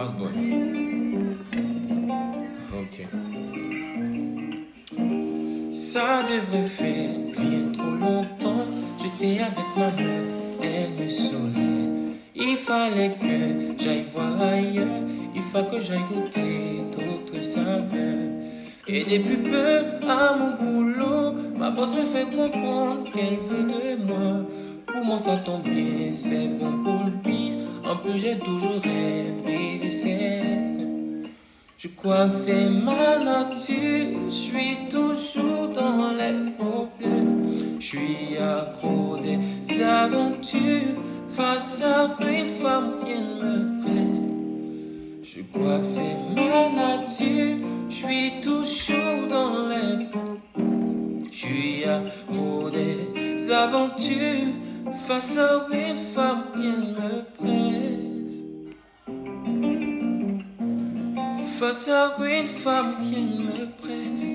Bad Boy. Ok. Ça devrait faire bien trop longtemps. J'étais avec ma meuf, elle me saoulait. Il fallait que j'aille voir ailleurs. Il faut que j'aille goûter d'autres saveurs. Et depuis peu à mon boulot, ma boss me fait comprendre qu'elle veut de moi. Pour moi ça tombe bien, c'est bon pour le pire. En plus j'ai toujours rêvé de cesse. Je crois que c'est ma nature, je suis toujours dans les problèmes. Je suis accro des aventures, face à une femme qui me presse. Je crois que c'est ma nature, je suis toujours dans les problèmes. Je suis accro des aventures, face à une femme qui me presse. Face à une femme qui me presse.